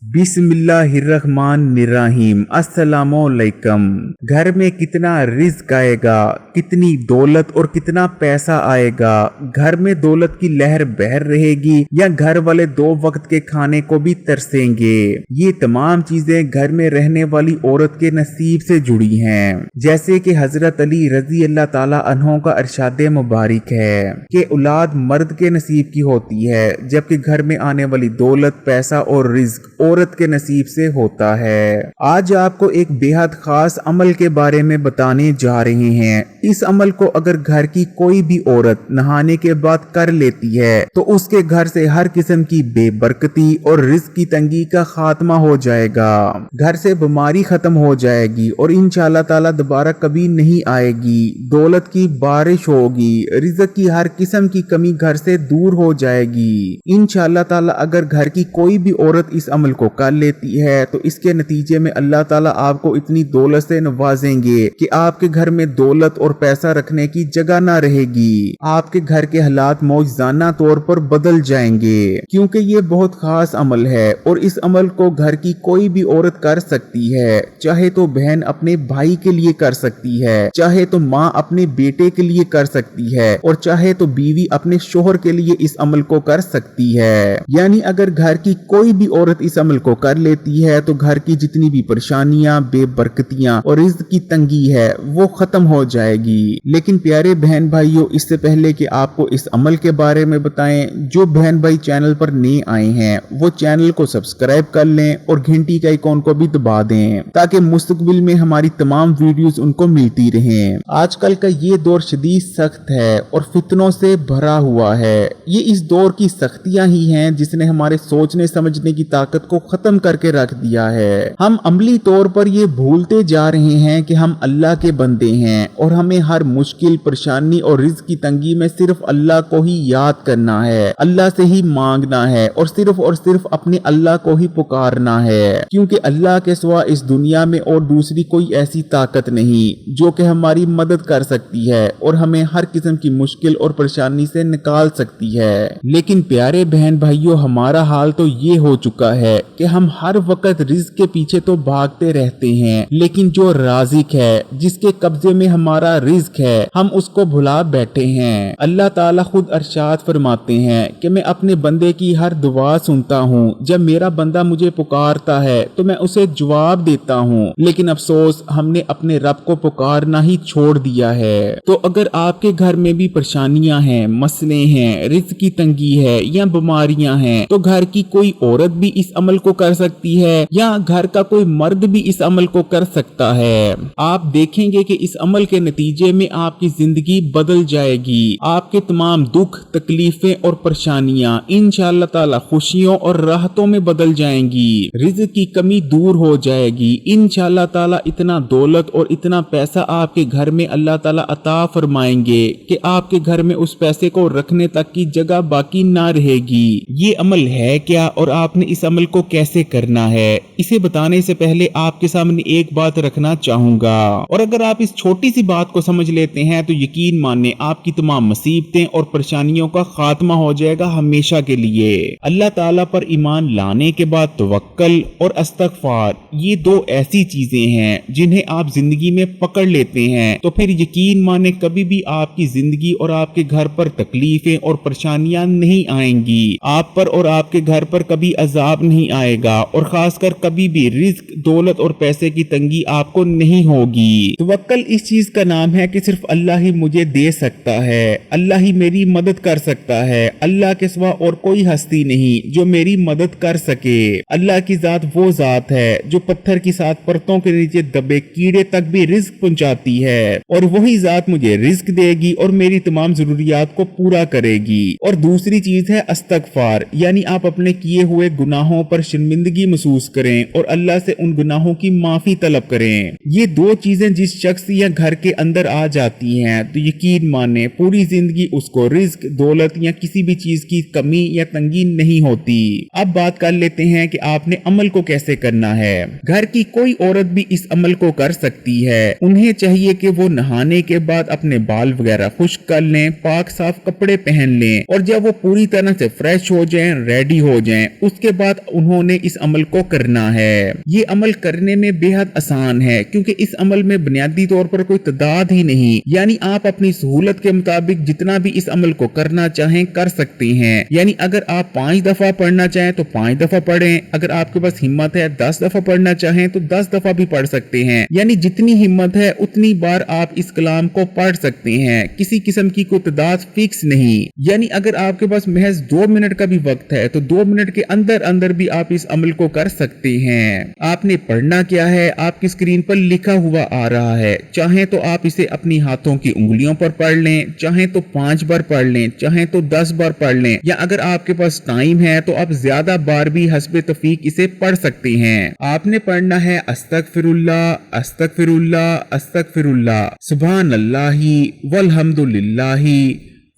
बिस्मिल्लाहिर्रहमानिर्रहीम। अस्सलामुअलैकुम। घर में कितना रिज़्क आएगा, कितनी दौलत और कितना पैसा आएगा, घर में दौलत की लहर बह रहेगी या घर वाले 2 वक्त के खाने को भी तरसेंगे। ये तमाम चीजें घर में रहने वाली औरत के नसीब से जुड़ी हैं। जैसे कि हजरत अली रजी अल्लाह ताला अन्हों का इरशाद मुबारक है कि औलाद मर्द के नसीब की होती है, जबकि घर में आने वाली दौलत, पैसा और रिज़्क औरत के नसीब से होता है। आज आपको एक बेहद खास अमल के बारे में बताने जा रहे हैं। इस अमल को अगर घर की कोई भी औरत नहाने के बाद कर लेती है तो उसके घर से हर किस्म की बेबरकती और रिज़्क की तंगी का खात्मा हो जाएगा। घर से बीमारी खत्म हो जाएगी और इंशाअल्लाह ताला दोबारा कभी नहीं आएगी। दौलत की बारिश होगी, रिज़्क की हर किस्म की कमी घर से दूर हो जाएगी। इंशाअल्लाह ताला अगर घर की कोई भी औरत इस अमल को कर लेती है तो इसके नतीजे में अल्लाह ताला आपको इतनी दौलत से नवाजेंगे कि आपके घर में दौलत और पैसा रखने की जगह ना रहेगी। आपके घर के हालात मौजूदाना तौर पर बदल जाएंगे, क्योंकि ये बहुत खास अमल है और इस अमल को घर की कोई भी औरत कर सकती है। चाहे तो बहन अपने भाई के लिए कर सकती है, चाहे तो माँ अपने बेटे के लिए कर सकती है और चाहे तो बीवी अपने शोहर के लिए इस अमल को कर सकती है। यानी अगर घर की कोई भी औरत इस अमल को कर लेती है तो घर की जितनी भी परेशानियां, बेबरकतियां और रिज़्क की तंगी है वो खत्म हो जाएगी। लेकिन प्यारे बहन भाइयों, इससे पहले कि आपको इस अमल के बारे में बताएं, जो बहन भाई चैनल पर नए आए हैं वो चैनल को सब्सक्राइब कर लें और घंटी का आइकॉन को भी दबा दें ताकि मुस्तकबिल में हमारी तमाम वीडियोस उनको मिलती रहें। आजकल का ये दौर शदीद सख्त है और फितनों से भरा हुआ है। ये इस दौर की सख्तियां ही हैं जिसने हमारे सोचने समझने की ताकत को खत्म करके रख दिया है। हम अमली तौर पर ये भूलते जा रहे हैं कि हम अल्लाह के बंदे हैं और हमें हर मुश्किल, परेशानी और रिज़्क की तंगी में सिर्फ अल्लाह को ही याद करना है, अल्लाह से ही मांगना है और सिर्फ अपने अल्लाह को ही पुकारना है, क्योंकि अल्लाह के सिवा इस दुनिया में और दूसरी कोई ऐसी ताकत नहीं जो कि हमारी मदद कर सकती है और हमें हर किस्म की मुश्किल और परेशानी से निकाल सकती है। लेकिन प्यारे बहन भाइयों, हमारा हाल तो ये हो चुका है कि हम हर वक्त रिज़्क के पीछे तो भागते रहते हैं, लेकिन जो राज़िक है, जिसके कब्जे में हमारा रिज़्क है, हम उसको भुला बैठे हैं। अल्लाह ताला खुद इरशाद फरमाते हैं कि मैं अपने बंदे की हर दुआ सुनता हूँ। जब मेरा बंदा मुझे पुकारता है तो मैं उसे जवाब देता हूँ, लेकिन अफसोस हमने अपने रब को पुकारना ही छोड़ दिया है। तो अगर आपके घर में भी परेशानियां हैं, मसले हैं, रिज़्क की तंगी है या बीमारियां हैं, तो घर की कोई औरत भी इस अमल को कर सकती है या घर का कोई मर्द भी इस अमल को कर सकता है। आप देखेंगे कि इस अमल के नतीजे में आपकी जिंदगी बदल जाएगी। आपके तमाम दुख, तकलीफें और परेशानियां इंशाअल्लाह ताला खुशियों और राहतों में बदल जाएंगी। रिज़्क की कमी दूर हो जाएगी। इंशाअल्लाह ताला इतना दौलत और इतना पैसा आपके घर में अल्लाह ताला अता फरमाएंगे कि आपके घर में उस पैसे को रखने तक की जगह बाकी ना रहेगी। ये अमल है क्या और आपने इस अमल को कैसे करना है, इसे बताने से पहले आपके सामने एक बात रखना चाहूंगा, और अगर आप इस छोटी सी बात को समझ लेते हैं तो यकीन माने आपकी तमाम मुसीबतें और परेशानियों का खात्मा हो जाएगा हमेशा के लिए। अल्लाह ताला पर ईमान लाने के बाद तवक्कल और इस्तिग़फ़ार, ये 2 ऐसी चीजें हैं जिन्हें आप जिंदगी में पकड़ लेते हैं तो फिर यकीन माने कभी भी आपकी जिंदगी और आपके घर पर तकलीफें और परेशानियां नहीं आएंगी। आप पर और आपके घर पर कभी अजाब नहीं आएगा और खासकर कभी भी रिज़्क, दौलत और पैसे की तंगी आपको नहीं होगी। तवक्कल इस चीज का नाम है कि सिर्फ अल्लाह ही मुझे दे सकता है, अल्लाह ही मेरी मदद कर सकता है, अल्लाह के सिवा और कोई हस्ती नहीं जो मेरी मदद कर सके। अल्लाह की जात वो जात है जो पत्थर की 7 परतों के नीचे दबे कीड़े तक भी रिज़्क पहुंचाती है और वही जात मुझे रिज़्क देगी और मेरी तमाम जरूरियात को पूरा करेगी। और दूसरी चीज है इस्तिग़फ़ार, यानी आप अपने किए हुए गुनाहों पर शर्मिंदगी महसूस करें और अल्लाह से उन गुनाहों की माफी तलब करें। ये 2 चीजें जिस शख्स या घर के अंदर आ जाती हैं तो यकीन माने पूरी जिंदगी उसको रिज़्क, दौलत या किसी भी चीज की कमी या तंगी नहीं होती। अब बात कर लेते हैं कि आपने अमल को कैसे करना है। घर की कोई औरत भी इस अमल को कर सकती है। उन्हें चाहिए कि वो नहाने के बाद अपने बाल वगैरह खुश्क कर लें, पाक साफ कपड़े पहन लें और जब वो पूरी तरह से फ्रेश हो जाएं, रेडी हो जाएं, उसके बाद उन्होंने उन्होंने इस अमल को करना है। ये अमल करने में बेहद आसान है क्योंकि इस अमल में बुनियादी तौर पर कोई तादाद ही नहीं, यानी आप अपनी सहूलत के मुताबिक जितना भी इस अमल को करना चाहें कर सकते हैं। यानी अगर आप 5 दफा पढ़ना चाहें तो 5 दफा पढ़ें, अगर आपके पास हिम्मत है 10 दफा पढ़ना चाहें तो 10 दफा भी पढ़ सकते हैं। यानी जितनी हिम्मत है उतनी बार आप इस कलाम को पढ़ सकते हैं, किसी किस्म की कोई तादाद फिक्स नहीं। यानी अगर आपके पास महज 2 मिनट का भी वक्त है तो 2 मिनट के अंदर अंदर भी आप इस अमल को कर सकते हैं। आपने पढ़ना क्या है आपकी स्क्रीन पर लिखा हुआ आ रहा है, चाहे तो आप इसे अपनी हाथों की उंगलियों पर पढ़ लें, चाहे तो 5 बार पढ़ लें, चाहे तो 10 बार पढ़ लें, या अगर आपके पास टाइम है तो आप ज्यादा बार भी हस्बे तौफीक इसे पढ़ सकते हैं। आपने पढ़ना है अस्तगफिरुल्लाह अस्तगफिरुल्लाह अस्तगफिरुल्लाह सुभान अल्लाही वल्हम्दुलिल्लाही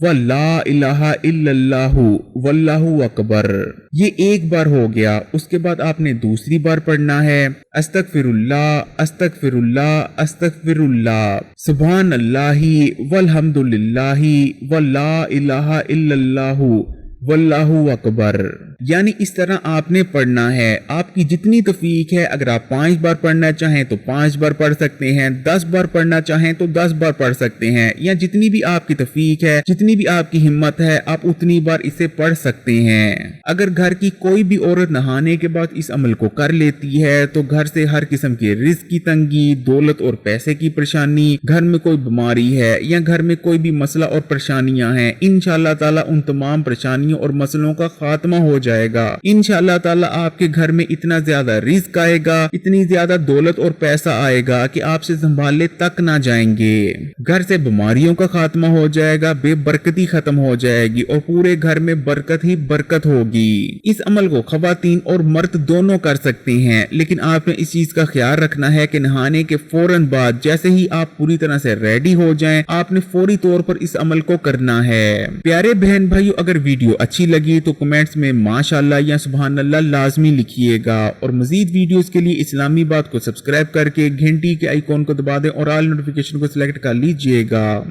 वल्ला इलाहा इल्लल्लाहु वल्लाहु अकबर। ये एक बार हो गया। उसके बाद आपने दूसरी बार पढ़ना है अस्तगफिरुल्लाह अस्तगफिरुल्लाह अस्तगफिरुल्लाह सुभान अल्लाही वल्हम्दुलिल्लाही वल्ला इलाहा इल्लल्लाहु वल्लाहु अकबर। यानी इस तरह आपने पढ़ना है। आपकी जितनी तौफीक है, अगर आप 5 बार पढ़ना चाहें तो 5 बार पढ़ सकते हैं, 10 बार पढ़ना चाहें तो 10 बार पढ़ सकते हैं, या जितनी भी आपकी तौफीक है, जितनी भी आपकी हिम्मत है, आप उतनी बार इसे पढ़ सकते हैं। अगर घर की कोई भी औरत नहाने के बाद इस अमल को कर लेती है तो घर से हर किस्म के रिस्क की तंगी, दौलत और पैसे की परेशानी, घर में कोई बीमारी है या घर में कोई भी मसला और परेशानियां हैं, इंशाअल्लाह ताला उन तमाम परेशानियों और मसलों का खात्मा हो जाएगा। इंशाअल्लाह ताला आपके घर में इतना ज्यादा रिस्क आएगा, इतनी ज्यादा दौलत और पैसा आएगा कि आपसे संभाले तक ना जाएंगे। घर से बीमारियों का खात्मा हो जाएगा, बेबरकती खत्म हो जाएगी और पूरे घर में बरकत ही बरकत होगी। इस अमल को खवातीन और मर्द दोनों कर सकते हैं, लेकिन आपने इस चीज का ख्याल रखना है कि नहाने के फौरन बाद जैसे ही आप पूरी तरह से रेडी हो जाएं, आपने फौरी तौर पर इस अमल को करना है। प्यारे बहन भाइयों, अगर वीडियो अच्छी लगी तो कमेंट्स में माशाअल्लाह या सुभान अल्लाह लाजमी लिखिएगा और मजीद वीडियोस के लिए इस्लामी बात को सब्सक्राइब करके घंटी के आइकॉन को दबा दें और ऑल नोटिफिकेशन को सिलेक्ट कर लीजिएगा।